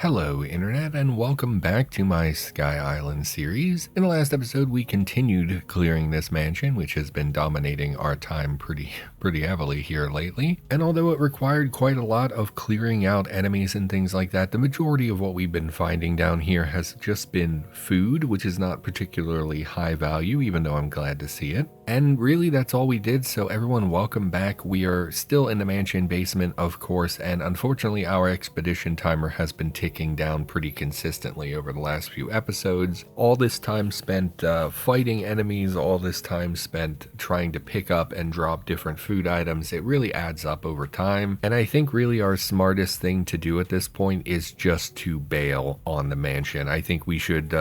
Hello Internet, and welcome back to my Sky Island series. In the last episode we continued clearing this mansion, which has been dominating our time pretty heavily here lately. And although it required quite a lot of clearing out enemies and things like that, the majority of what we've been finding down here has just been food, which is not particularly high value, even though I'm glad to see it. And really that's all we did, so everyone welcome back. We are still in the mansion basement, of course, and unfortunately our expedition timer has been ticking down pretty consistently over the last few episodes. All this time spent fighting enemies, all this time spent trying to pick up and drop different food items, it really adds up over time. And I think really our smartest thing to do at this point is just to bail on the mansion. I think we should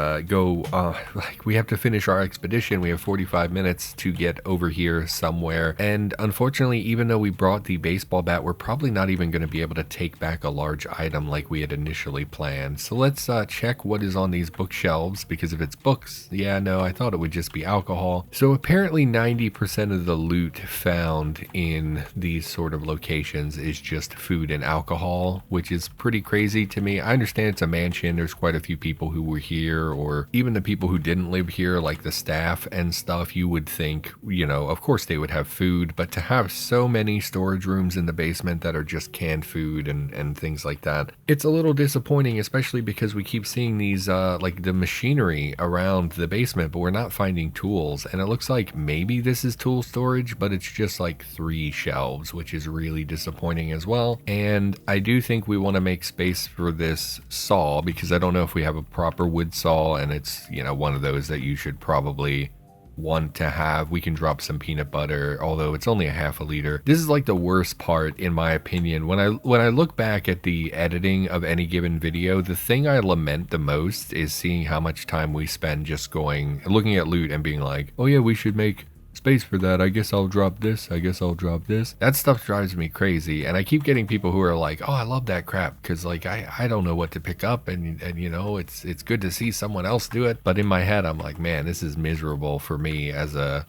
we have to finish our expedition. We have 45 minutes to get over here somewhere, and unfortunately, even though we brought the baseball bat, we're probably not even going to be able to take back a large item like we had initially planned. So let's check what is on these bookshelves, because if it's books, I thought it would just be alcohol. So apparently 90% of the loot found in these sort of locations is just food and alcohol, which is pretty crazy to me. I understand it's a mansion, there's quite a few people who were here, or even the people who didn't live here, like the staff and stuff. You would think, of course they would have food, but to have so many storage rooms in the basement that are just canned food and things like that, it's a little disappointing, especially because we keep seeing these like the machinery around the basement, but we're not finding tools. And it looks like maybe this is tool storage, but it's just like 3 shelves, which is really disappointing as well. And I do think we want to make space for this saw, because I don't know if we have a proper wood saw, and it's one of those that you should probably want to have. We can drop some peanut butter, although it's only a half a liter. This is like the worst part, in my opinion. When I look back at the editing of any given video, the thing I lament the most is seeing how much time we spend just looking at loot and being like, oh yeah, we should make space for that. I guess I'll drop this. I guess I'll drop this. That stuff drives me crazy. And I keep getting people who are like, oh, I love that crap, because like I don't know what to pick up, and it's good to see someone else do it. But in my head I'm like, man, this is miserable for me as a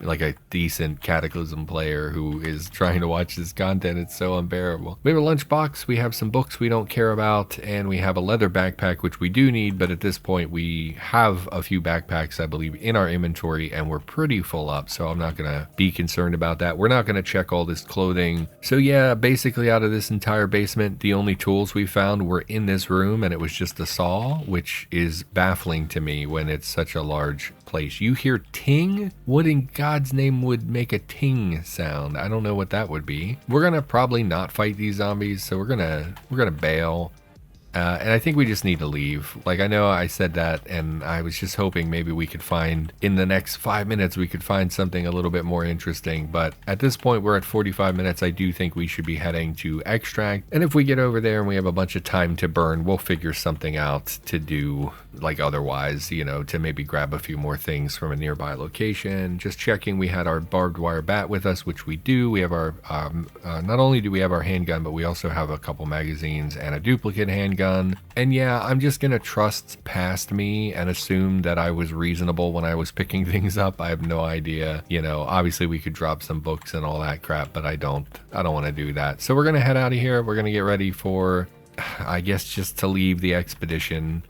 decent Cataclysm player who is trying to watch this content. It's so unbearable. We have a lunchbox, we have some books we don't care about, and we have a leather backpack, which we do need, but at this point we have a few backpacks, I believe, in our inventory, and we're pretty full up, so I'm not gonna be concerned about that. We're not gonna check all this clothing. So yeah, basically out of this entire basement, the only tools we found were in this room, and it was just a saw, which is baffling to me when it's such a large place. You hear ting? What in God's name would make a ting sound? I don't know what that would be. We're gonna probably not fight these zombies, so we're gonna bail. And I think we just need to leave. Like, I know I said that, and I was just hoping maybe we could find, in the next 5 minutes, we could find something a little bit more interesting. But at this point, we're at 45 minutes. I do think we should be heading to extract. And if we get over there and we have a bunch of time to burn, we'll figure something out to do, like otherwise, to maybe grab a few more things from a nearby location. Just checking, we had our barbed wire bat with us, which we do. We have our, not only do we have our handgun, but we also have a couple magazines and a duplicate handgun. And yeah, I'm just gonna trust past me and assume that I was reasonable when I was picking things up. I have no idea. Obviously we could drop some books and all that crap, but I don't want to do that. So we're gonna head out of here. We're gonna get ready for, I guess, just to leave the expedition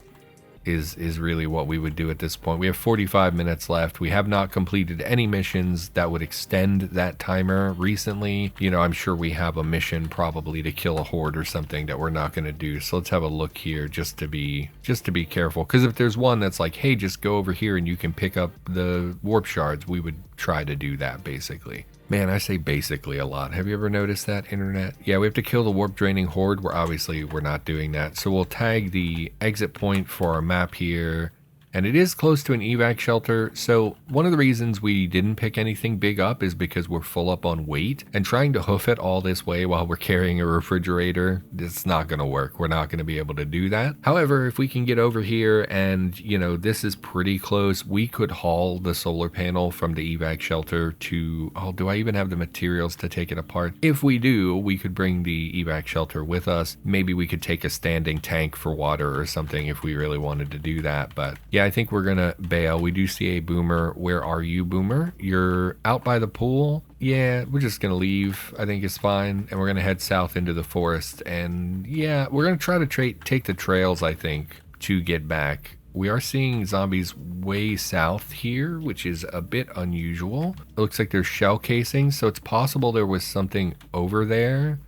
is really what we would do at this point. We have 45 minutes left. We have not completed any missions that would extend that timer recently. I'm sure we have a mission probably to kill a horde or something that we're not going to do. So let's have a look here just to be careful. Because if there's one that's like, hey, just go over here and you can pick up the warp shards, we would try to do that basically. Man, I say basically a lot. Have you ever noticed that, Internet? Yeah, we have to kill the warp draining horde. We're not doing that. So we'll tag the exit point for our map here. And it is close to an evac shelter, so one of the reasons we didn't pick anything big up is because we're full up on weight, and trying to hoof it all this way while we're carrying a refrigerator, it's not going to work. We're not going to be able to do that. However, if we can get over here and, this is pretty close, we could haul the solar panel from the evac shelter to, do I even have the materials to take it apart? If we do, we could bring the evac shelter with us. Maybe we could take a standing tank for water or something if we really wanted to do that, but yeah, I think we're gonna bail. We do see a boomer. Where are you, boomer? You're out by the pool. Yeah, we're just gonna leave. I think it's fine, and we're gonna head south into the forest. And yeah, we're gonna try to take the trails, I think, to get back. We are seeing zombies way south here, which is a bit unusual. It looks like there's shell casings, so it's possible there was something over there,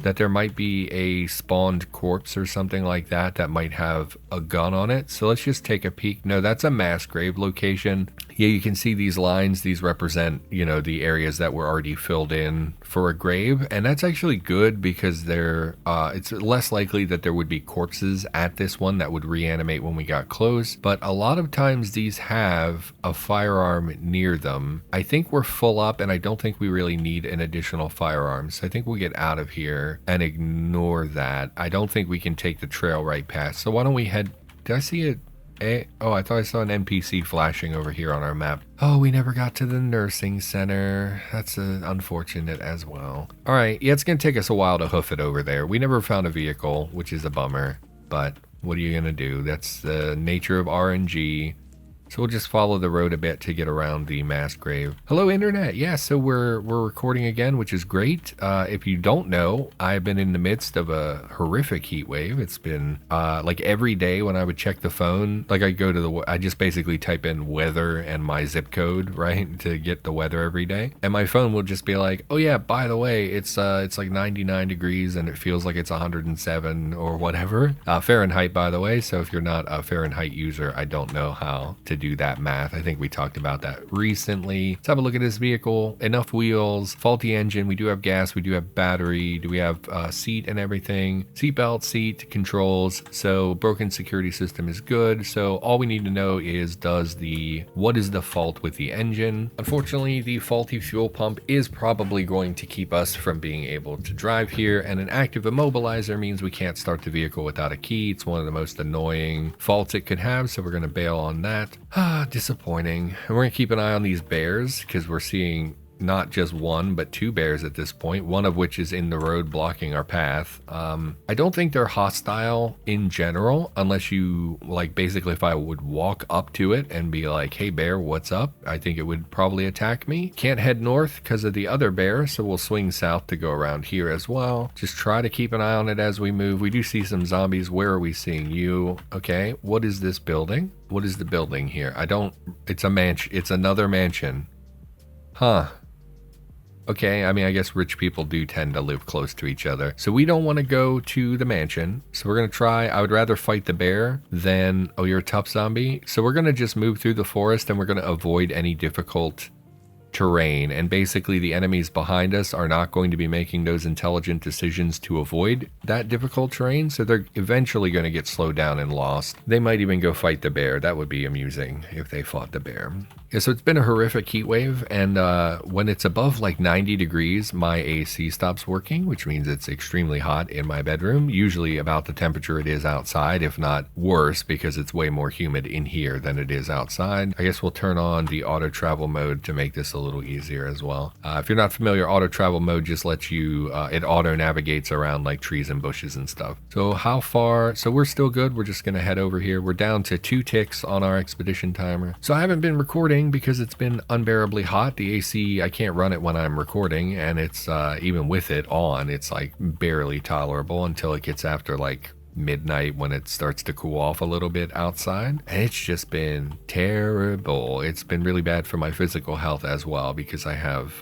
that there might be a spawned corpse or something like that that might have a gun on it. So let's just take a peek. No, that's a mass grave location. Yeah, you can see these lines. These represent, you know, the areas that were already filled in for a grave. And that's actually good because it's less likely that there would be corpses at this one that would reanimate when we got close. But a lot of times these have a firearm near them. I think we're full up, and I don't think we really need an additional firearm. So I think we'll get out of here and ignore that. I don't think we can take the trail right past. So why don't we head... Did I see it? Oh, I thought I saw an NPC flashing over here on our map. Oh, we never got to the nursing center. That's unfortunate as well. All right, yeah, it's going to take us a while to hoof it over there. We never found a vehicle, which is a bummer. But what are you going to do? That's the nature of RNG. So we'll just follow the road a bit to get around the mass grave. Hello, internet. Yeah, so we're recording again, which is great. If you don't know, I've been in the midst of a horrific heat wave. It's been like every day when I would check the phone, like I just basically type in weather and my zip code, right, to get the weather every day. And my phone will just be like, oh yeah, by the way, it's like 99 degrees and it feels like it's 107 or whatever. Fahrenheit, by the way. So if you're not a Fahrenheit user, I don't know how to do that math. I think we talked about that recently. Let's have a look at this vehicle. Enough wheels, faulty engine. We do have gas. We do have battery. Do we have seat and everything? Seatbelt, seat, controls. So broken security system is good. So all we need to know is what is the fault with the engine? Unfortunately, the faulty fuel pump is probably going to keep us from being able to drive here, and an active immobilizer means we can't start the vehicle without a key. It's one of the most annoying faults it could have, so we're going to bail on that. Disappointing. And we're gonna keep an eye on these bears because we're seeing not just one but two bears at this point, one of which is in the road blocking our path. I don't think they're hostile in general unless you, like, basically if I would walk up to it and be like, hey bear, what's up, I think it would probably attack me. Can't head north because of the other bear, so we'll swing south to go around here as well. Just try to keep an eye on it as we move. We do see some zombies. Where are we seeing you? Okay, what is this building? What is the building here? It's a mansion. It's another mansion. Huh. Okay, I mean, I guess rich people do tend to live close to each other. So we don't want to go to the mansion. So we're going to try, I would rather fight the bear than, oh, you're a tough zombie. So we're going to just move through the forest and we're going to avoid any difficult terrain, and basically the enemies behind us are not going to be making those intelligent decisions to avoid that difficult terrain, so they're eventually going to get slowed down and lost. They might even go fight the bear. That would be amusing if they fought the bear. Yeah, so it's been a horrific heat wave, and when it's above like 90 degrees, my AC stops working, which means it's extremely hot in my bedroom, usually about the temperature it is outside, if not worse, because it's way more humid in here than it is outside. I guess we'll turn on the auto travel mode to make this a little easier as well. If you're not familiar, auto travel mode just lets you, it auto navigates around like trees and bushes and stuff. So how far? So we're still good. We're just going to head over here. We're down to 2 ticks on our expedition timer. So I haven't been recording because it's been unbearably hot. The AC, I can't run it when I'm recording, and it's even with it on, it's like barely tolerable until it gets after like midnight when it starts to cool off a little bit outside. And it's just been terrible. It's been really bad for my physical health as well, because I have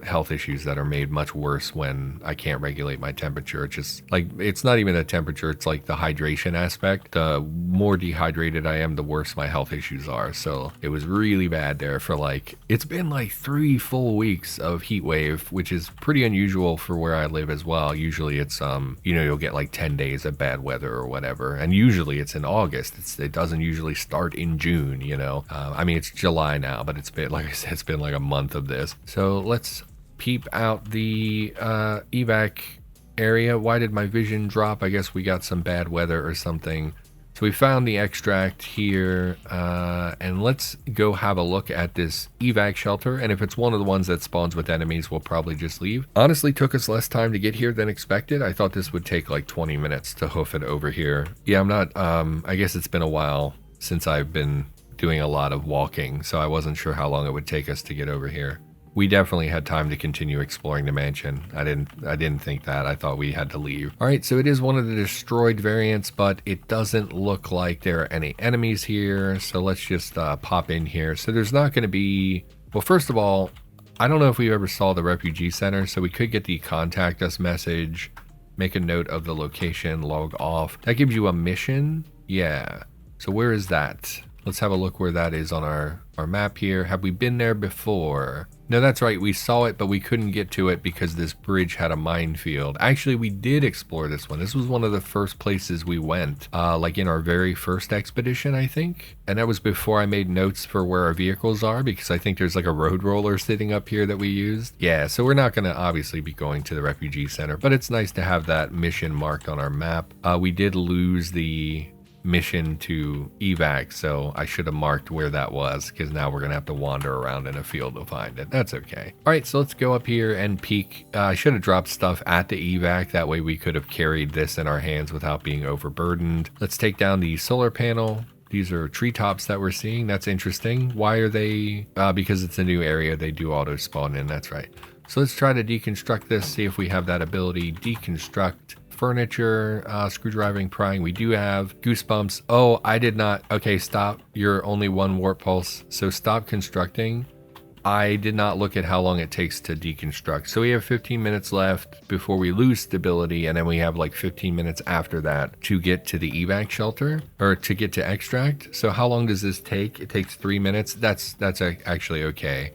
health issues that are made much worse when I can't regulate my temperature. It's just like, it's not even a temperature, it's like the hydration aspect. The more dehydrated I am, the worse my health issues are. So it was really bad there for like, it's been like 3 full weeks of heat wave, which is pretty unusual for where I live as well. Usually it's you know, you'll get like 10 days of bad weather or whatever, and usually it's in August. It doesn't usually start in June, you know. I mean, it's July now, but it's been, like I said, it's been like a month of this. So let's peep out the evac area. Why did my vision drop? I guess we got some bad weather or something. So we found the extract here, and let's go have a look at this evac shelter. And if it's one of the ones that spawns with enemies, we'll probably just leave. Honestly, took us less time to get here than expected. I thought this would take like 20 minutes to hoof it over here. Yeah, I'm not, I guess it's been a while since I've been doing a lot of walking, so I wasn't sure how long it would take us to get over here. we definitely had time to continue exploring the mansion. I didn't think that. I thought we had to leave. All right, so it is one of the destroyed variants, but it doesn't look like there are any enemies here. So let's just pop in here. So there's not going to be, well, first of all, I don't know if we ever saw the refugee center, so we could get the contact us message, make a note of the location, log off. That gives you a mission. Yeah. So where is that? Let's have a look where that is on our map here. Have we been there before? No, that's right. We saw it, but we couldn't get to it because this bridge had a minefield. Actually, we did explore this one. This was one of the first places we went, like in our very first expedition, I think. And that was before I made notes for where our vehicles are, because I think there's like a road roller sitting up here that we used. Yeah, so we're not going to obviously be going to the refugee center, but it's nice to have that mission marked on our map. We did lose the mission to evac, so I should have marked where that was, because now we're gonna have to wander around in a field to find it. That's okay. All right, so let's go up here and peek. I should have dropped stuff at the evac, that way we could have carried this in our hands without being overburdened. Let's take down the solar panel. These are treetops that we're seeing. That's interesting. Why are they? Because it's a new area, they do auto spawn in. That's right. So let's try to deconstruct this, see if we have that ability. Deconstruct furniture, screwdriving, prying. We do have goosebumps. Oh, I did not. Okay, stop. You're only one warp pulse, so stop constructing. I did not look at how long it takes to deconstruct. So we have 15 minutes left before we lose stability, and then we have like 15 minutes after that to get to the evac shelter, or to get to extract. So how long does this take? It takes 3 minutes. That's actually okay.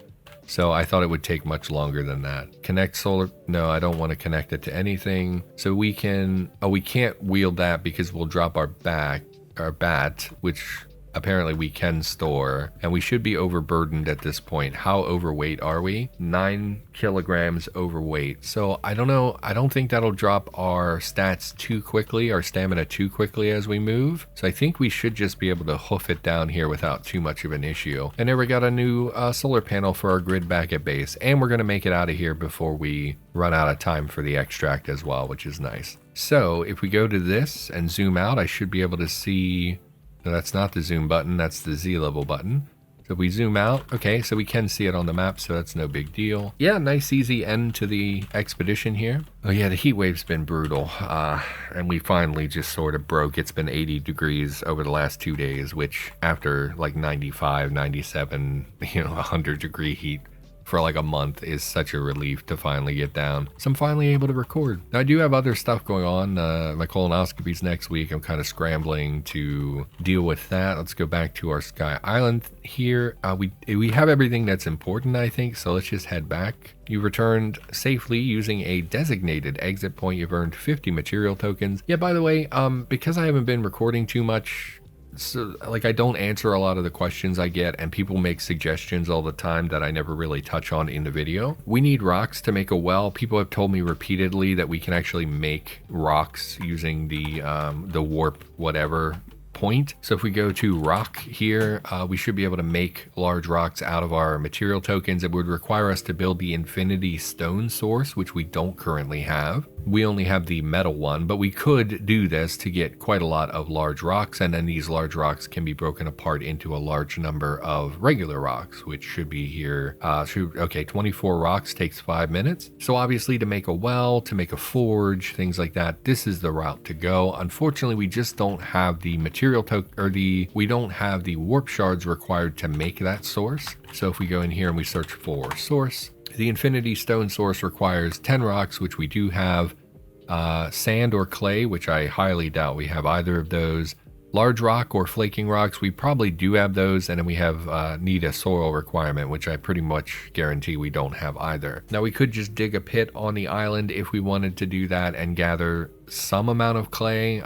So I thought it would take much longer than that. Connect solar. No, I don't want to connect it to anything. So we can, oh, we can't wield that because we'll drop our bat, which apparently we can store, and we should be overburdened at this point. How overweight are we? 9 kilograms overweight. So I don't know. I don't think that'll drop our stats too quickly, our stamina too quickly as we move. So I think we should just be able to hoof it down here without too much of an issue. And there we got a new solar panel for our grid back at base. And we're going to make it out of here before we run out of time for the extract as well, which is nice. So if we go to this and zoom out, I should be able to see. No, that's not the zoom button, that's the Z level button. So if we zoom out, okay, so we can see it on the map, so that's no big deal. Yeah, nice easy end to the expedition here. Oh yeah, the heat wave's been brutal, and we finally just sort of broke. It's been 80 degrees over the last 2 days, which after like 95, 97, 100 degree heat for like a month is such a relief to finally get down. So I'm finally able to record. Now I do have other stuff going on. My colonoscopy's next week. I'm kind of scrambling to deal with that. Let's go back to our Sky Island here. We have everything that's important, I think, so let's just head back. You returned safely using a designated exit point. You've earned 50 material tokens. Yeah, by the way, because I haven't been recording too much, so like I don't answer a lot of the questions I get, and people make suggestions all the time that I never really touch on in the video. We need rocks to make a well. People have told me repeatedly that we can actually make rocks using the warp whatever point. So if we go to rock here, we should be able to make large rocks out of our material tokens. It would require us to build the infinity stone source, which we don't currently have. We only have the metal one, but we could do this to get quite a lot of large rocks, and then these large rocks can be broken apart into a large number of regular rocks, which should be here. Okay, 24 rocks takes 5 minutes. So obviously to make a well, to make a forge, things like that, this is the route to go. Unfortunately, we just don't have the material we don't have the warp shards required to make that source. So if we go in here and we search for source, the infinity stone source requires 10 rocks, which we do have, sand or clay, which I highly doubt we have either of those. Large rock or flaking rocks, we probably do have those, and then we have need a soil requirement, which I pretty much guarantee we don't have either. Now we could just dig a pit on the island if we wanted to do that and gather some amount of clay.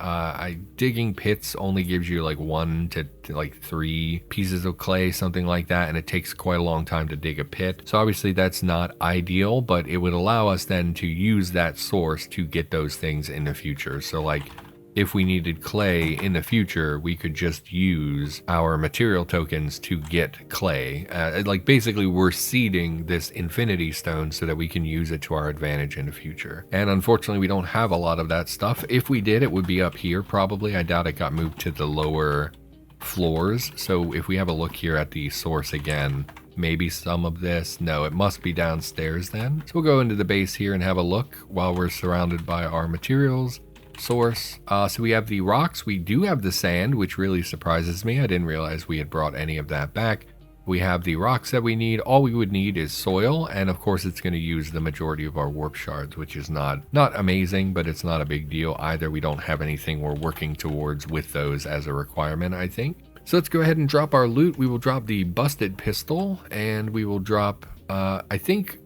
Digging pits only gives you like 1 to like 3 pieces of clay, something like that, and it takes quite a long time to dig a pit. So obviously that's not ideal, but it would allow us then to use that source to get those things in the future. So like, if we needed clay in the future, we could just use our material tokens to get clay. Like basically we're seeding this infinity stone so that we can use it to our advantage in the future. And unfortunately we don't have a lot of that stuff. If we did, it would be up here probably. I doubt it got moved to the lower floors. So if we have a look here at the source again, maybe some of this. No, it must be downstairs then. So we'll go into the base here and have a look while we're surrounded by our materials source. So we have the rocks. We do have the sand, which really surprises me. I didn't realize we had brought any of that back. We have the rocks that we need. All we would need is soil, and of course it's going to use the majority of our warp shards, which is not amazing, but it's not a big deal either. We don't have anything we're working towards with those as a requirement, I think. So let's go ahead and drop our loot. We will drop the busted pistol, and we will drop, I think,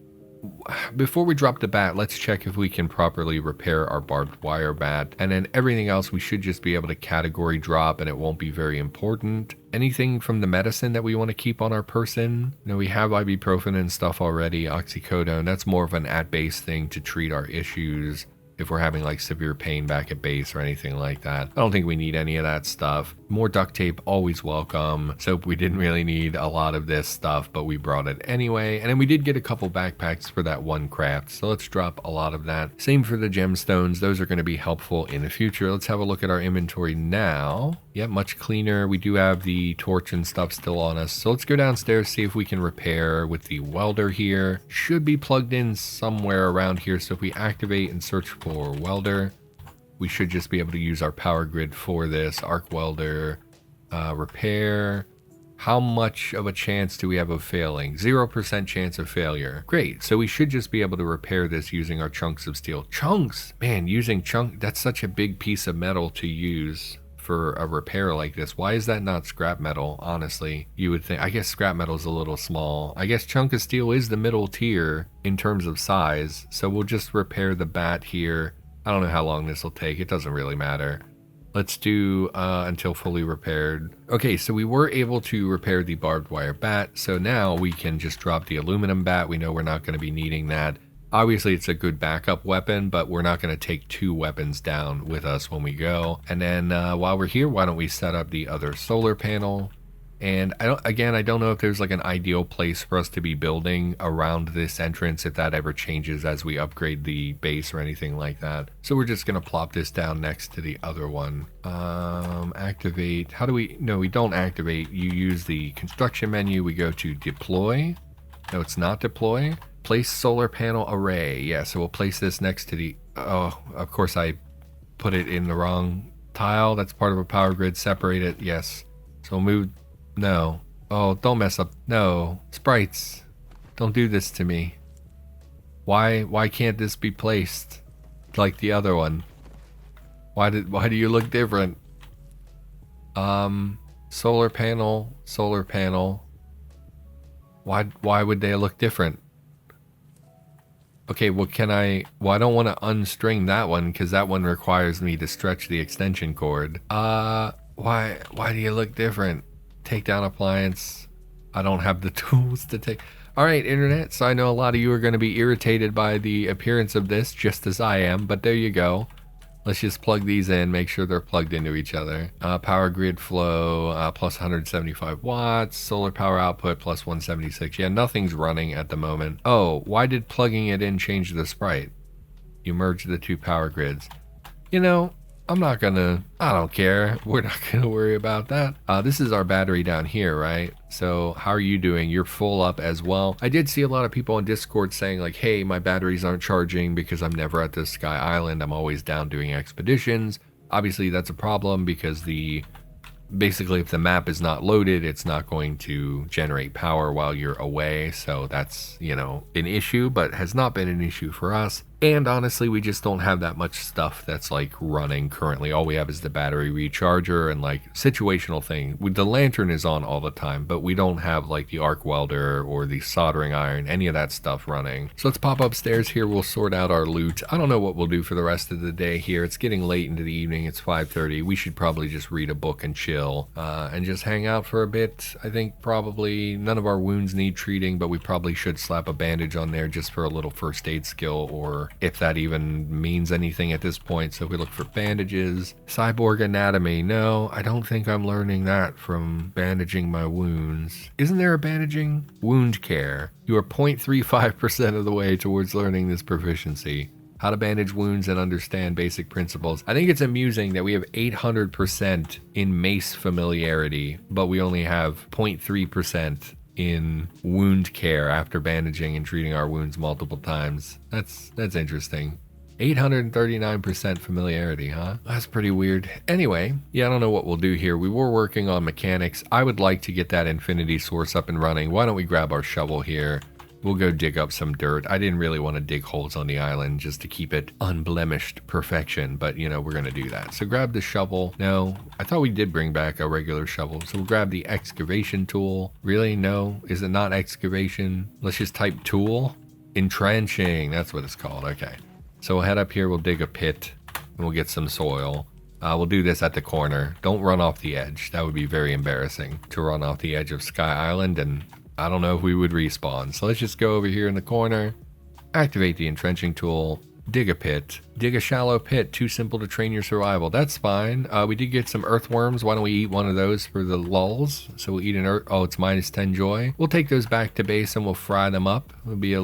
before we drop the bat, let's check if we can properly repair our barbed wire bat, and then everything else we should just be able to category drop, and it won't be very important. Anything from the medicine that we want to keep on our person, you know, we have ibuprofen and stuff already, oxycodone. That's more of an at base thing to treat our issues if we're having like severe pain back at base or anything like that. I don't think we need any of that stuff. More duct tape, always welcome. Soap, we didn't really need a lot of this stuff, but we brought it anyway. And then we did get a couple backpacks for that one craft, so let's drop a lot of that. Same for the gemstones. Those are going to be helpful in the future. Let's have a look at our inventory now. Yeah, much cleaner. We do have the torch and stuff still on us. So let's go downstairs, see if we can repair with the welder here. Should be plugged in somewhere around here. So if we activate and search for welder, we should just be able to use our power grid for this. Arc welder, repair. How much of a chance do we have of failing? 0% chance of failure. Great. So we should just be able to repair this using our chunks of steel. Chunks! Man, using that's such a big piece of metal to use for a repair like this. Why is that not scrap metal? Honestly, you would think, I guess scrap metal is a little small. I guess chunk of steel is the middle tier in terms of size. So we'll just repair the bat here. I don't know how long this will take. It doesn't really matter. Let's do until fully repaired. Okay, so we were able to repair the barbed wire bat. So now we can just drop the aluminum bat. We know we're not going to be needing that. Obviously, it's a good backup weapon, but we're not going to take two weapons down with us when we go. And then while we're here, why don't we set up the other solar panel? And I don't know if there's like an ideal place for us to be building around this entrance, if that ever changes as we upgrade the base or anything like that. So we're just going to plop this down next to the other one. Activate. How do we? No, we don't activate. You use the construction menu. We go to deploy. No, it's not deploy. Place solar panel array. Yeah, so we'll place this next to the... Oh, of course I put it in the wrong tile. That's part of a power grid. Separate it. Yes. So we'll move... No. Oh, don't mess up. No. Sprites. Don't do this to me. Why can't this be placed like the other one? Why do you look different? Solar panel. Why would they look different? Okay, well, I don't want to unstring that one because that one requires me to stretch the extension cord. Why do you look different? Takedown appliance. I don't have the tools to take. All right, internet. So I know a lot of you are going to be irritated by the appearance of this, just as I am, but there you go. Let's just plug these in, make sure they're plugged into each other. Power grid flow, plus 175 watts. Solar power output, plus 176. Yeah, nothing's running at the moment. Oh, why did plugging it in change the sprite? You merged the two power grids. You know, I don't care. We're not gonna worry about that. This is our battery down here, right? So how are you doing? You're full up as well. I did see a lot of people on Discord saying like, hey, my batteries aren't charging because I'm never at this Sky Island. I'm always down doing expeditions. Obviously that's a problem because basically if the map is not loaded, it's not going to generate power while you're away. So that's, you know, an issue, but has not been an issue for us. And honestly, we just don't have that much stuff that's like running currently. All we have is the battery recharger and like situational thing. The lantern is on all the time, but we don't have like the arc welder or the soldering iron, any of that stuff running. So let's pop upstairs here. We'll sort out our loot. I don't know what we'll do for the rest of the day here. It's getting late into the evening. It's 5:30. We should probably just read a book and chill and just hang out for a bit. I think probably none of our wounds need treating, but we probably should slap a bandage on there just for a little first aid skill, or if that even means anything at this point. So we look for bandages. Cyborg anatomy. No, I don't think I'm learning that from bandaging my wounds. Isn't there a bandaging? Wound care. You are 0.35% of the way towards learning this proficiency. How to bandage wounds and understand basic principles. I think it's amusing that we have 800% in mace familiarity, but we only have 0.3% in wound care after bandaging and treating our wounds multiple times. That's interesting. 839% familiarity, huh? That's pretty weird. Anyway, yeah, I don't know what we'll do here. We were working on mechanics. I would like to get that infinity source up and running. Why don't we grab our shovel here? We'll go dig up some dirt. I didn't really want to dig holes on the island just to keep it unblemished perfection, but you know, we're going to do that. So grab the shovel. No, I thought we did bring back a regular shovel. So we'll grab the excavation tool. Really? No? Is it not excavation? Let's just type tool. Entrenching. That's what it's called. Okay. So we'll head up here. We'll dig a pit and we'll get some soil. We'll do this at the corner. Don't run off the edge. That would be very embarrassing to run off the edge of Sky Island, and I don't know if we would respawn. So let's just go over here in the corner, activate the entrenching tool, dig a pit, dig a shallow pit. Too simple to train your survival. That's fine. We did get some earthworms. Why don't we eat one of those for the lulls? So we'll eat an oh, it's minus 10 joy. We'll take those back to base and we'll fry them up. It'll be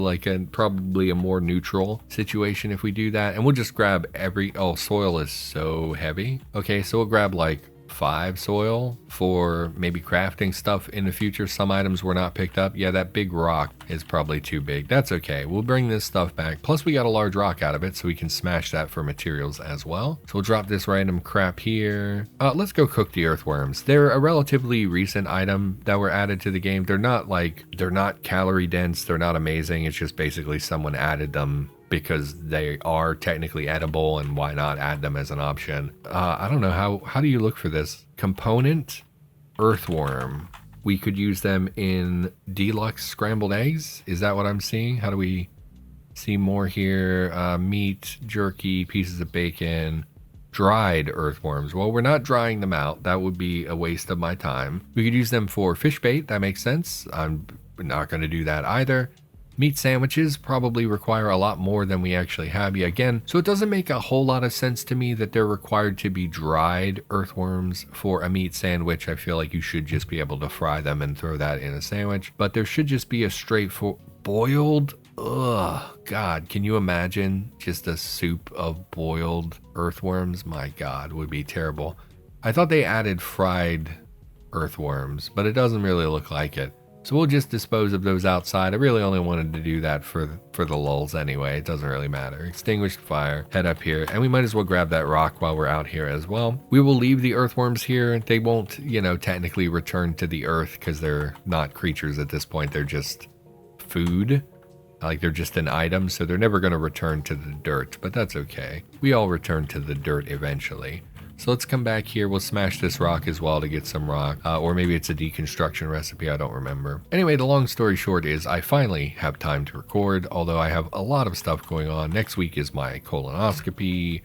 probably a more neutral situation if we do that. And we'll just grab oh, soil is so heavy. Okay, so we'll grab like 5 soil for maybe crafting stuff in the future. Some items were not picked up. Yeah, that big rock is probably too big. That's okay. We'll bring this stuff back. Plus we got a large rock out of it, so we can smash that for materials as well. So we'll drop this random crap here. Let's go cook the earthworms. They're a relatively recent item that were added to the game. They're not calorie dense. They're not amazing. It's just basically someone added them because they are technically edible, and why not add them as an option? I don't know, how do you look for this? Component, earthworm. We could use them in deluxe scrambled eggs. Is that what I'm seeing? How do we see more here? Meat, jerky, pieces of bacon, dried earthworms. Well, we're not drying them out. That would be a waste of my time. We could use them for fish bait. That makes sense. I'm not going to do that either. Meat sandwiches probably require a lot more than we actually have yet again, so it doesn't make a whole lot of sense to me that they're required to be dried earthworms for a meat sandwich. I feel like you should just be able to fry them and throw that in a sandwich, but there should just be a straightforward boiled. Ugh, God, can you imagine just a soup of boiled earthworms? My God, would be terrible. I thought they added fried earthworms, but it doesn't really look like it. So we'll just dispose of those outside. I really only wanted to do that for the lulls anyway. It doesn't really matter. Extinguished fire, head up here, and we might as well grab that rock while we're out here as well. We will leave the earthworms here. They won't, technically return to the earth because they're not creatures at this point. They're just food. Like they're just an item, so they're never going to return to the dirt, but that's okay. We all return to the dirt eventually. So let's come back here. We'll smash this rock as well to get some rock. Or maybe it's a deconstruction recipe. I don't remember. Anyway, the long story short is I finally have time to record, although I have a lot of stuff going on. Next week is my colonoscopy.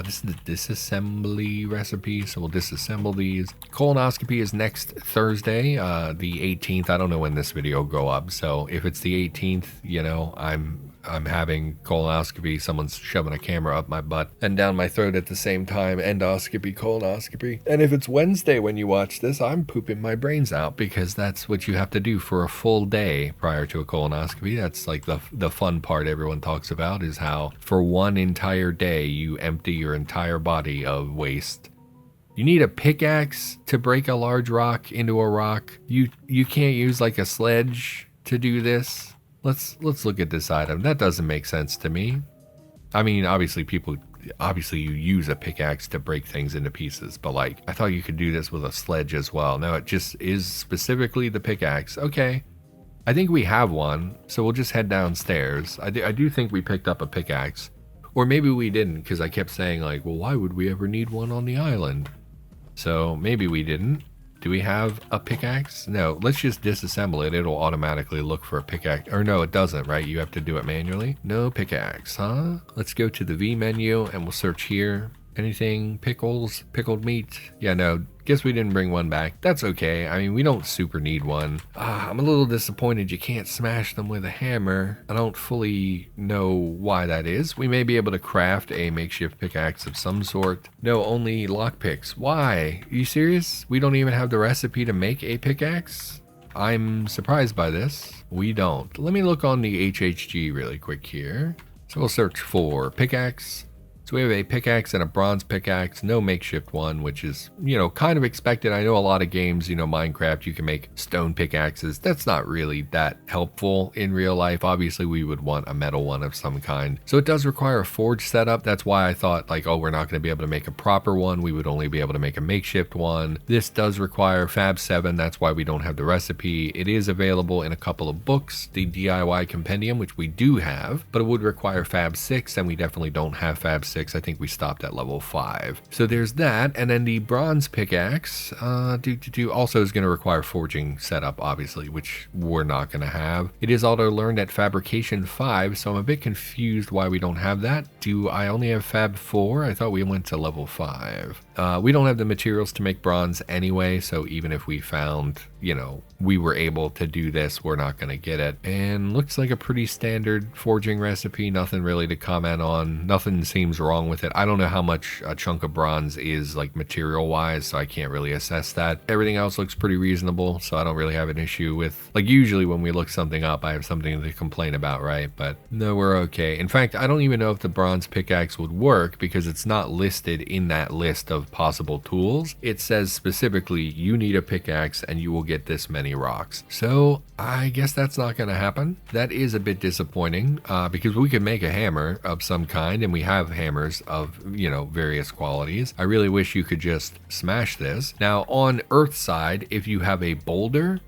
This is the disassembly recipe, so we'll disassemble these. Colonoscopy is next Thursday, the 18th. I don't know when this video will go up, so if it's the 18th, I'm having colonoscopy. Someone's shoving a camera up my butt and down my throat at the same time. Endoscopy, colonoscopy. And if it's Wednesday when you watch this, I'm pooping my brains out because that's what you have to do for a full day prior to a colonoscopy. That's like the fun part everyone talks about, is how for one entire day you empty your entire body of waste. You need a pickaxe to break a large rock into a rock. You can't use like a sledge to do this. Let's look at this item. That doesn't make sense to me. I mean, obviously you use a pickaxe to break things into pieces, but like, I thought you could do this with a sledge as well. No, it just is specifically the pickaxe. Okay. I think we have one, so we'll just head downstairs. I do think we picked up a pickaxe, or maybe we didn't, because I kept saying like, well, why would we ever need one on the island? So maybe we didn't. Do we have a pickaxe? No, let's just disassemble it. It'll automatically look for a pickaxe. Or no, it doesn't, right? You have to do it manually. No pickaxe, huh? Let's go to the V menu and we'll search here. Anything? Pickles? Pickled meat? Yeah, no, guess we didn't bring one back. That's okay. I mean, we don't super need one. I'm a little disappointed you can't smash them with a hammer. I don't fully know why that is. We may be able to craft a makeshift pickaxe of some sort. No, only lockpicks. Why? Are you serious? We don't even have the recipe to make a pickaxe? I'm surprised by this. We don't. Let me look on the HHG really quick here. So we'll search for pickaxe. So we have a pickaxe and a bronze pickaxe, no makeshift one, which is, kind of expected. I know a lot of games, Minecraft, you can make stone pickaxes. That's not really that helpful in real life. Obviously, we would want a metal one of some kind. So it does require a forge setup. That's why I thought like, oh, we're not going to be able to make a proper one. We would only be able to make a makeshift one. This does require Fab 7. That's why we don't have the recipe. It is available in a couple of books, the DIY compendium, which we do have, but it would require Fab 6, and we definitely don't have Fab 6. I think we stopped at level 5. So there's that. And then the bronze pickaxe also is going to require forging setup, obviously, which we're not going to have. It is auto learned at fabrication 5, so I'm a bit confused why we don't have that. Do I only have Fab 4? I thought we went to level 5. We don't have the materials to make bronze anyway, so even if we found, we were able to do this, we're not going to get it. And looks like a pretty standard forging recipe, nothing really to comment on. Nothing seems wrong with it. I don't know how much a chunk of bronze is like material wise, so I can't really assess that. Everything else looks pretty reasonable, so I don't really have an issue with, like, usually when we look something up, I have something to complain about, right? But no, we're okay. In fact, I don't even know if the bronze pickaxe would work because it's not listed in that list of possible tools. It says specifically you need a pickaxe and you will get this many rocks. So I guess that's not going to happen. That is a bit disappointing because we could make a hammer of some kind, and we have hammers of various qualities. I really wish you could just smash this. Now on Earth side, if you have a boulder,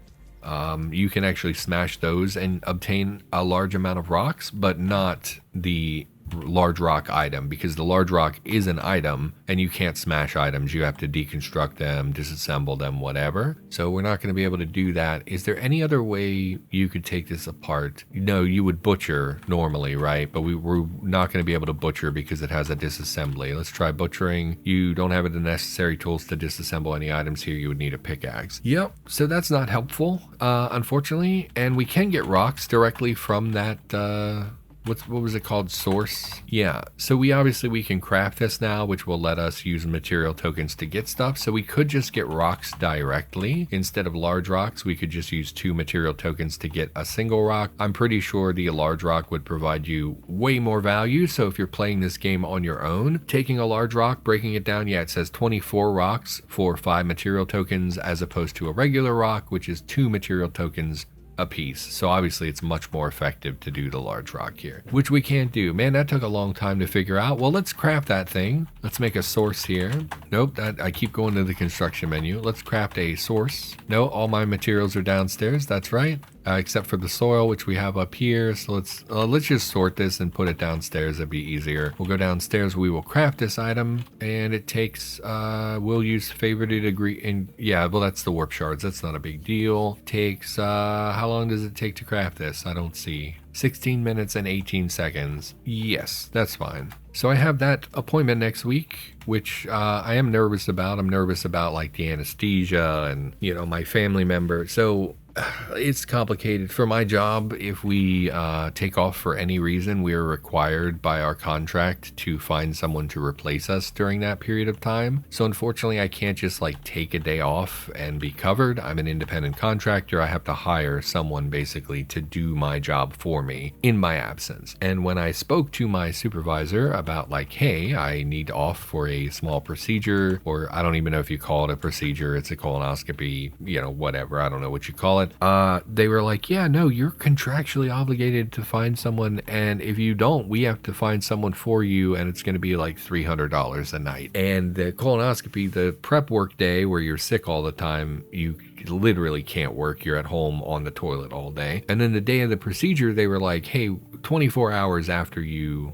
you can actually smash those and obtain a large amount of rocks, but not the large rock item, because the large rock is an item and you can't smash items. You have to deconstruct them, disassemble them, whatever. So we're not going to be able to do that. Is there any other way you could take this apart? No, you would butcher normally, right? But we're not going to be able to butcher because it has a disassembly. Let's try butchering. You don't have the necessary tools to disassemble any items here. You would need a pickaxe. Yep, so that's not helpful, unfortunately. And we can get rocks directly from that what was it called? Source? Yeah. So we can craft this now, which will let us use material tokens to get stuff. So we could just get rocks directly. Instead of large rocks, we could just use 2 material tokens to get a single rock. I'm pretty sure the large rock would provide you way more value. So if you're playing this game on your own, taking a large rock, breaking it down, it says 24 rocks for 5 material tokens, as opposed to a regular rock, which is 2 material tokens a piece. So obviously it's much more effective to do the large rock here, which we can't do. Man, that took a long time to figure out. Well, let's craft that thing. Let's make a source here. Nope, I keep going to the construction menu. Let's craft a source. No, all my materials are downstairs. That's right. Except for the soil, which we have up here. So let's just sort this and put it downstairs. That'd be easier. We'll go downstairs. We will craft this item, and it takes, we'll use favorited agree. And yeah, well, that's the warp shards. That's not a big deal. Takes, how long does it take to craft this? I don't see. 16 minutes and 18 seconds. Yes, that's fine. So I have that appointment next week, which I am nervous about. I'm nervous about like the anesthesia and, my family member. So it's complicated. For my job, if we take off for any reason, we are required by our contract to find someone to replace us during that period of time. So unfortunately, I can't just like take a day off and be covered. I'm an independent contractor. I have to hire someone basically to do my job for me in my absence. And when I spoke to my supervisor about like, hey, I need off for a small procedure, or I don't even know if you call it a procedure, it's a colonoscopy, whatever, I don't know what you call it. They were like, yeah, no, you're contractually obligated to find someone, and if you don't, we have to find someone for you, and it's going to be like $300 a night. And the colonoscopy, the prep work day where you're sick all the time, you literally can't work. You're at home on the toilet all day. And then the day of the procedure, they were like, hey, 24 hours after you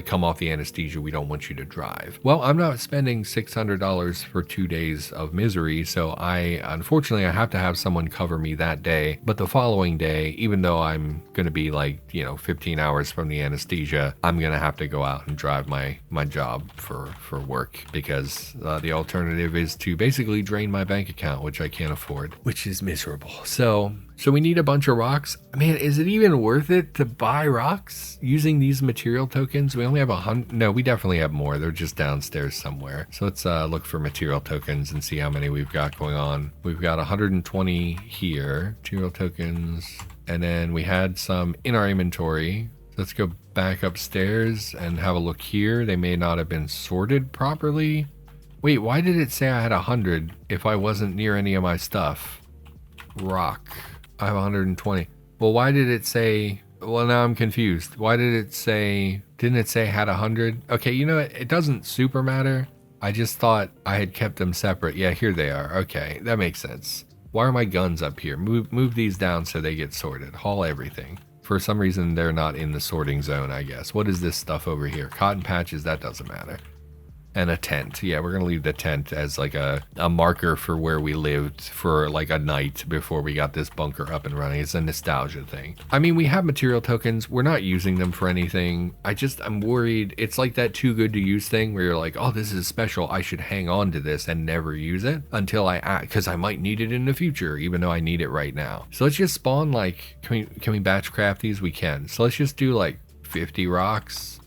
come off the anesthesia, we don't want you to drive. Well, I'm not spending $600 for 2 days of misery, so unfortunately I have to have someone cover me that day. But the following day, even though I'm going to be 15 hours from the anesthesia, I'm going to have to go out and drive my job for work, because the alternative is to basically drain my bank account, which I can't afford, which is miserable. So we need a bunch of rocks. Man, is it even worth it to buy rocks using these material tokens? We only have 100. No, we definitely have more. They're just downstairs somewhere. So let's look for material tokens and see how many we've got going on. We've got 120 here, material tokens. And then we had some in our inventory. Let's go back upstairs and have a look here. They may not have been sorted properly. Wait, why did it say I had 100 if I wasn't near any of my stuff? Rock. I have 120. Well, why did it say... Well, now I'm confused. Why did it say... Didn't it say I had 100? Okay, you know what? It doesn't super matter. I just thought I had kept them separate. Yeah, here they are. Okay, that makes sense. Why are my guns up here? Move these down so they get sorted. Haul everything. For some reason, they're not in the sorting zone, I guess. What is this stuff over here? Cotton patches, that doesn't matter. And a tent. Yeah, we're gonna leave the tent as like a marker for where we lived for like a night before we got this bunker up and running. It's a nostalgia thing. I mean, we have material tokens. We're not using them for anything. I'm worried. It's like that too good to use thing where you're like, oh, this is special. I should hang on to this and never use it until because I might need it in the future, even though I need it right now. So let's just spawn like, can we batch craft these? We can. So let's just do like 50 rocks.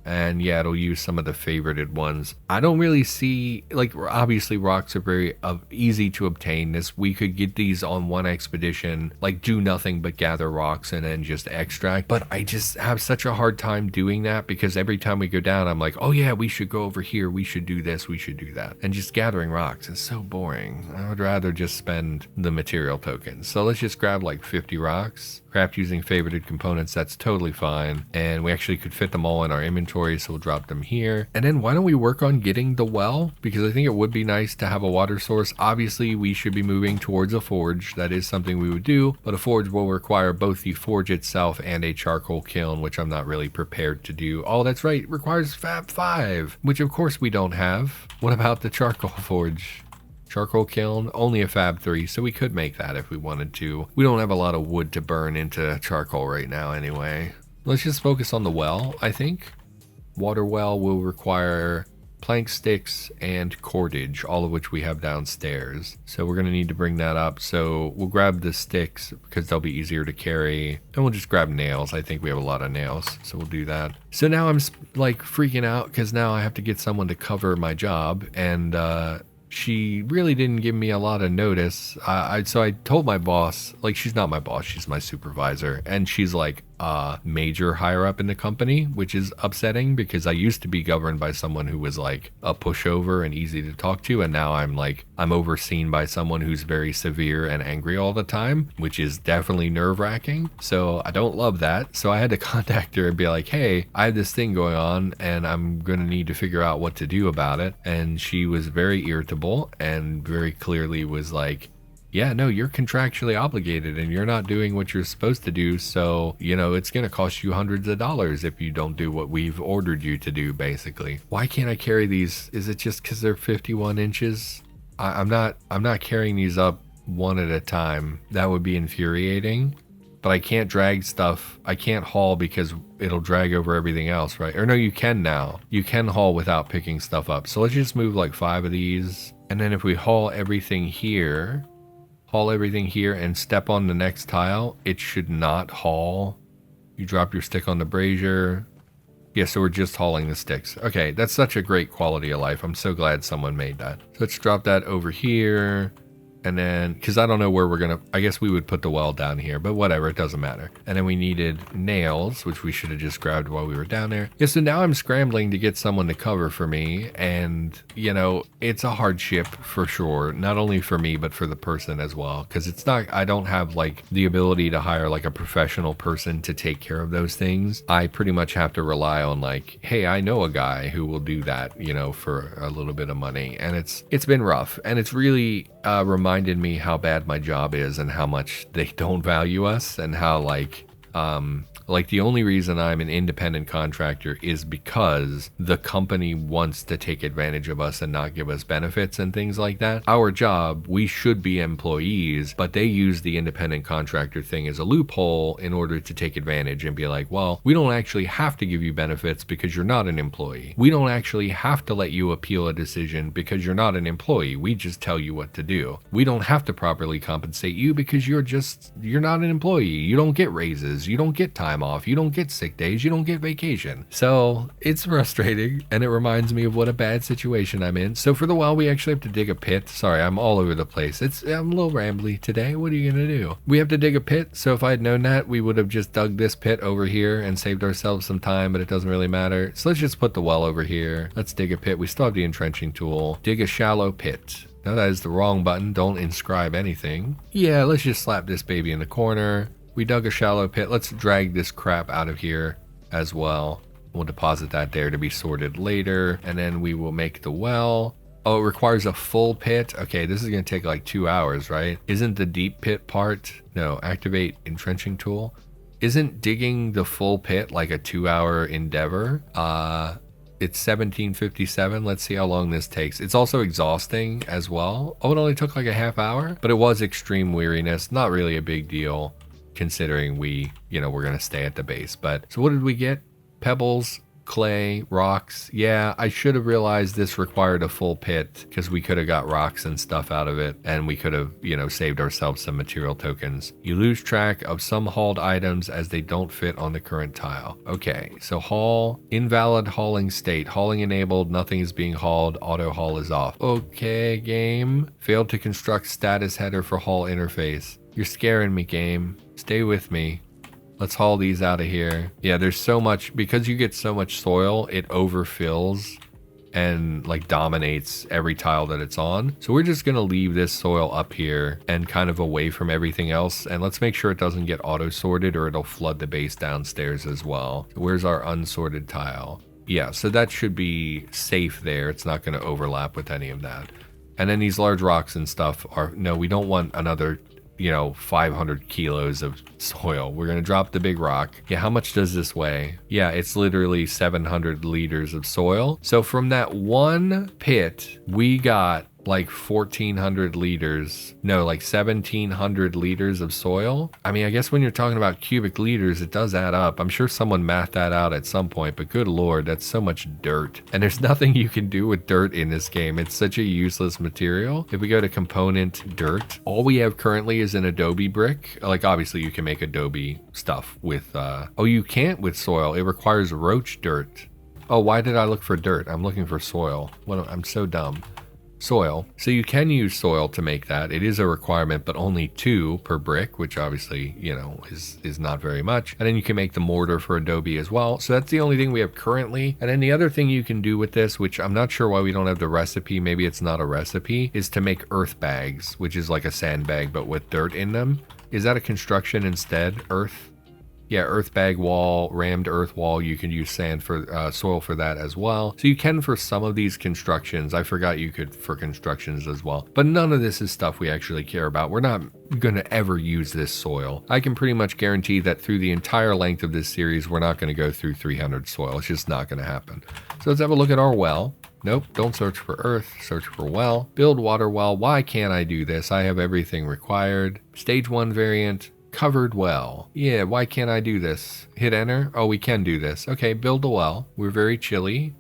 And yeah, it'll use some of the favorited ones. I don't really see, like, obviously rocks are very easy to obtain. We could get these on one expedition, like do nothing but gather rocks and then just extract. But I just have such a hard time doing that because every time we go down, I'm like, oh yeah, we should go over here. We should do this. We should do that. And just gathering rocks is so boring. I would rather just spend the material tokens. So let's just grab like 50 rocks. Craft using favorited components, that's totally fine. And we actually could fit them all in our inventory, so we'll drop them here. And then why don't we work on getting the well? Because I think it would be nice to have a water source. Obviously, we should be moving towards a forge. That is something we would do, but a forge will require both the forge itself and a charcoal kiln, which I'm not really prepared to do. Oh, that's right, it requires Fab 5, which of course we don't have. What about the charcoal forge? Charcoal kiln, only a Fab 3, so we could make that if we wanted to. We don't have a lot of wood to burn into charcoal right now anyway. Let's just focus on the well, I think. Water well will require plank sticks and cordage, all of which we have downstairs. So we're gonna need to bring that up. So we'll grab the sticks because they'll be easier to carry. And we'll just grab nails. I think we have a lot of nails, so we'll do that. So now I'm like freaking out because now I have to get someone to cover my job, and she really didn't give me a lot of notice. So I told my boss, like, she's not my boss, she's my supervisor. And she's like major higher up in the company, which is upsetting because I used to be governed by someone who was like a pushover and easy to talk to. And now I'm overseen by someone who's very severe and angry all the time, which is definitely nerve wracking. So I don't love that. So I had to contact her and be like, hey, I have this thing going on and I'm going to need to figure out what to do about it. And she was very irritable and very clearly was like, yeah, no, you're contractually obligated and you're not doing what you're supposed to do. So, you know, it's going to cost you hundreds of dollars if you don't do what we've ordered you to do, basically. Why can't I carry these? Is it just because they're 51 inches? I'm not carrying these up one at a time. That would be infuriating. But I can't drag stuff. I can't haul because it'll drag over everything else, right? Or no, you can now. You can haul without picking stuff up. So let's just move like 5 of these. And then if we haul everything here and step on the next tile, it should not haul. You drop your stick on the brazier. Yeah, so we're just hauling the sticks. Okay, that's such a great quality of life. I'm so glad someone made that. So let's drop that over here. And then, because I don't know where we're going to, I guess we would put the well down here, but whatever, it doesn't matter. And then we needed nails, which we should have just grabbed while we were down there. Yeah, so now I'm scrambling to get someone to cover for me. And, you know, it's a hardship for sure. Not only for me, but for the person as well. Because it's not, I don't have like the ability to hire like a professional person to take care of those things. I pretty much have to rely on like, hey, I know a guy who will do that, you know, for a little bit of money. And it's been rough. And it's really reminded me how bad my job is and how much they don't value us and how like the only reason I'm an independent contractor is because the company wants to take advantage of us and not give us benefits and things like that. Our job, we should be employees, but they use the independent contractor thing as a loophole in order to take advantage and be like, well, we don't actually have to give you benefits because you're not an employee. We don't actually have to let you appeal a decision because you're not an employee. We just tell you what to do. We don't have to properly compensate you because you're not an employee. You don't get raises. You don't get time time off. You don't get sick days. You don't get vacation. So it's frustrating, and it reminds me of what a bad situation I'm in. So for the well, we actually have to dig a pit. Sorry, I'm all over the place. I'm a little rambly today. What are you gonna do? We have to dig a pit. So if I had known that, we would have just dug this pit over here and saved ourselves some time, but it doesn't really matter. So let's just put the well over here. Let's dig a pit. We still have the entrenching tool. Dig a shallow pit. Now that is the wrong button. Don't inscribe anything. Yeah, let's just slap this baby in the corner. We dug a shallow pit. Let's drag this crap out of here as well. We'll deposit that there to be sorted later. And then we will make the well. Oh, it requires a full pit. Okay, this is going to take like 2 hours, right? Isn't the deep pit part? No, activate entrenching tool. Isn't digging the full pit like a 2-hour endeavor? It's 1757. Let's see how long this takes. It's also exhausting as well. Oh, it only took like a half hour, but it was extreme weariness. Not really a big deal considering we're going to stay at the base. But so what did we get? Pebbles, clay, rocks. Yeah, I should have realized this required a full pit because we could have got rocks and stuff out of it, and we could have, saved ourselves some material tokens. You lose track of some hauled items as they don't fit on the current tile. Okay, so haul, invalid hauling state, hauling enabled, nothing is being hauled, auto haul is off. Okay, game. Failed to construct status header for haul interface. You're scaring me, game. Stay with me. Let's haul these out of here. Yeah, there's so much, because you get so much soil, it overfills and like dominates every tile that it's on. So we're just gonna leave this soil up here and kind of away from everything else. And let's make sure it doesn't get auto sorted or it'll flood the base downstairs as well. So where's our unsorted tile? Yeah, so that should be safe there. It's not gonna overlap with any of that. And then these large rocks and stuff are, no, we don't want another 500 kilos of soil. We're going to drop the big rock. Yeah, how much does this weigh? Yeah, it's literally 700 liters of soil. So from that one pit, we got like 1,400 liters, no, like 1,700 liters of soil. I mean, I guess when you're talking about cubic liters, it does add up. I'm sure someone mathed that out at some point, but good Lord, that's so much dirt. And there's nothing you can do with dirt in this game. It's such a useless material. If we go to component dirt, all we have currently is an adobe brick. Like obviously you can make adobe stuff with, oh, you can't with soil. It requires roach dirt. Oh, why did I look for dirt? I'm looking for soil. I'm so dumb. Soil. So you can use soil to make that. It is a requirement, but only 2 per brick, which obviously, is not very much. And then you can make the mortar for adobe as well. So that's the only thing we have currently. And then the other thing you can do with this, which I'm not sure why we don't have the recipe, maybe it's not a recipe, is to make earth bags, which is like a sandbag, but with dirt in them. Is that a construction instead? Earth? Yeah, earth bag wall, rammed earth wall. You can use sand for soil for that as well. So you can for some of these constructions. I forgot you could for constructions as well. But none of this is stuff we actually care about. We're not going to ever use this soil. I can pretty much guarantee that through the entire length of this series, we're not going to go through 300 soil. It's just not going to happen. So let's have a look at our well. Nope, don't search for earth, search for well. Build water well. Why can't I do this? I have everything required. Stage 1 variant. Covered well. Yeah, why can't I do this? Hit enter. Oh, we can do this. Okay, build a well. We're very chilly.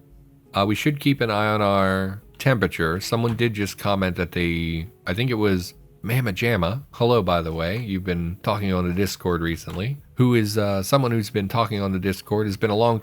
We should keep an eye on our temperature. Someone did just comment that I think it was Mama Jamma. Hello, by the way. You've been talking on the Discord recently. Who is someone who's been talking on the Discord, has been a long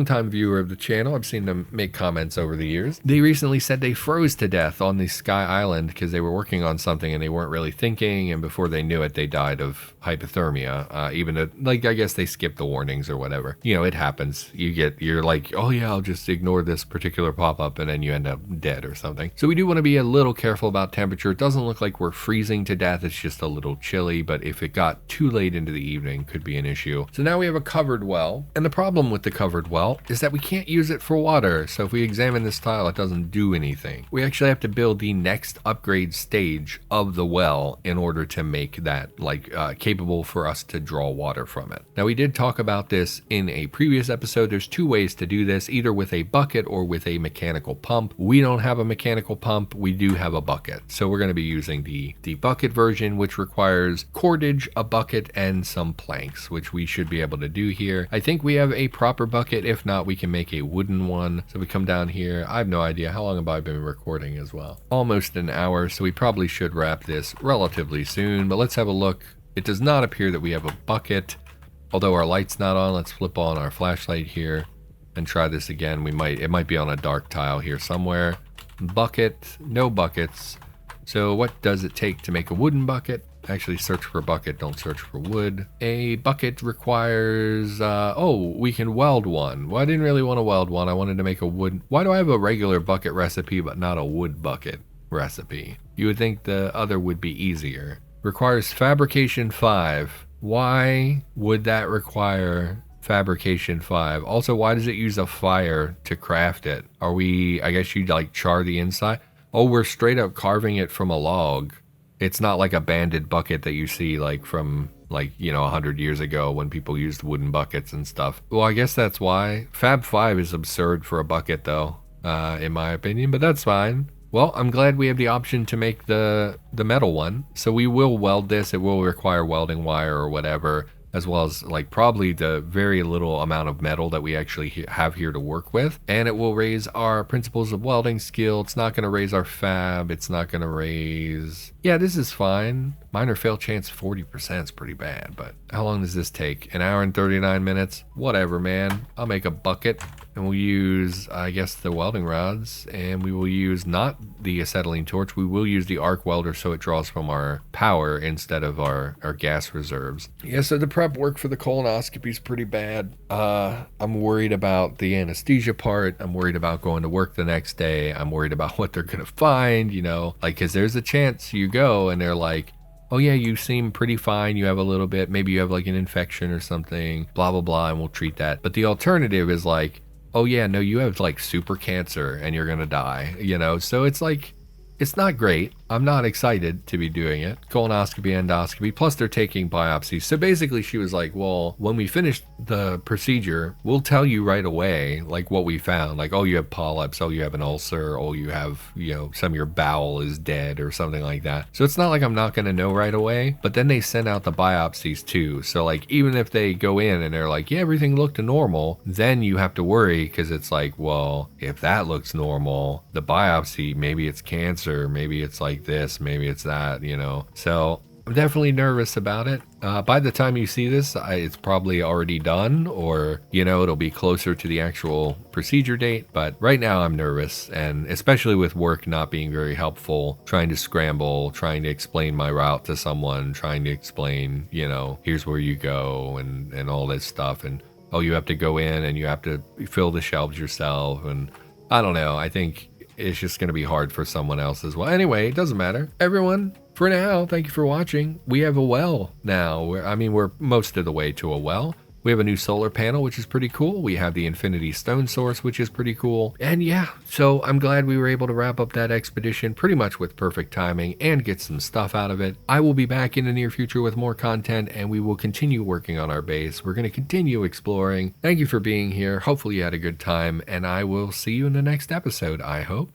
time viewer of the channel. I've seen them make comments over the years. They recently said they froze to death on the Sky Island because they were working on something and they weren't really thinking, and before they knew it, they died of hypothermia. Even though, I guess they skipped the warnings or whatever. It happens. You're like, oh yeah, I'll just ignore this particular pop-up, and then you end up dead or something. So we do want to be a little careful about temperature. It doesn't look like we're freezing to death. It's just a little chilly, but if it got too late into the evening, could be an issue. So now we have a covered well, and the problem with the covered well is that we can't use it for water. So if we examine this tile, it doesn't do anything. We actually have to build the next upgrade stage of the well in order to make that capable for us to draw water from it. Now we did talk about this in a previous episode. There's 2 ways to do this, either with a bucket or with a mechanical pump. We don't have a mechanical pump. We do have a bucket. So we're going to be using the bucket version, which requires cordage, a bucket, and some planks, which we should be able to do here. I think we have a proper bucket. If not, we can make a wooden one. So we come down here. I have no idea. How long have I been recording as well? Almost an hour. So we probably should wrap this relatively soon, but let's have a look. It does not appear that we have a bucket. Although our light's not on, let's flip on our flashlight here and try this again. It might be on a dark tile here somewhere. Bucket, no buckets. So what does it take to make a wooden bucket? Actually, search for bucket, don't search for wood. A bucket requires, oh, we can weld one. Well, I didn't really want to weld one. I wanted to make a wood. Why do I have a regular bucket recipe but not a wood bucket recipe? You would think the other would be easier. Requires fabrication 5. Why would that require fabrication 5? Also, why does it use a fire to craft it? Are we, I guess you'd like char the inside? Oh, we're straight up carving it from a log. It's not like a banded bucket that you see like from like, you know, 100 years ago when people used wooden buckets and stuff. Well, I guess that's why. Fab 5 is absurd for a bucket though, in my opinion, but that's fine. Well, I'm glad we have the option to make the metal one. So we will weld this. It will require welding wire or whatever, as well as like probably the very little amount of metal that we actually have here to work with. And it will raise our principles of welding skill. It's not going to raise our fab. It's not going to raise... Yeah, this is fine. Minor fail chance 40% is pretty bad, but how long does this take? An hour and 39 minutes? Whatever, man. I'll make a bucket and we'll use, I guess, the welding rods, and we will use not the acetylene torch. We will use the arc welder so it draws from our power instead of our gas reserves. Yeah, so the prep work for the colonoscopy is pretty bad. I'm worried about the anesthesia part. I'm worried about going to work the next day. I'm worried about what they're gonna find, you know, like, cause there's a chance you go and they're like, oh yeah, you seem pretty fine, you have a little bit, maybe you have like an infection or something, blah blah blah, and we'll treat that. But the alternative is like, oh yeah, no, you have like super cancer and you're gonna die, you know? So it's like, it's not great. I'm not excited to be doing it. Colonoscopy, endoscopy, plus they're taking biopsies. So basically she was like, well, when we finish the procedure, we'll tell you right away, like what we found. Like, oh, you have polyps, oh, you have an ulcer, oh, you have, you know, some of your bowel is dead or something like that. So it's not like I'm not gonna know right away, but then they send out the biopsies too. So like, even if they go in and they're like, yeah, everything looked normal, then you have to worry because it's like, well, if that looks normal, the biopsy, maybe it's cancer, maybe it's like this, maybe it's that, you know. So I'm definitely nervous about it. By the time you see this, it's probably already done, or, you know, it'll be closer to the actual procedure date. But right now I'm nervous, and especially with work not being very helpful, trying to scramble, trying to explain my route to someone, trying to explain, you know, here's where you go and all this stuff. And, oh, you have to go in and you have to fill the shelves yourself. And I don't know, I think it's just going to be hard for someone else as well. Anyway, it doesn't matter. Everyone, for now, thank you for watching. We have a well now. We're most of the way to a well. We have a new solar panel, which is pretty cool. We have the infinity stone source, which is pretty cool. And yeah, so I'm glad we were able to wrap up that expedition pretty much with perfect timing and get some stuff out of it. I will be back in the near future with more content, and we will continue working on our base. We're going to continue exploring. Thank you for being here. Hopefully you had a good time, and I will see you in the next episode, I hope.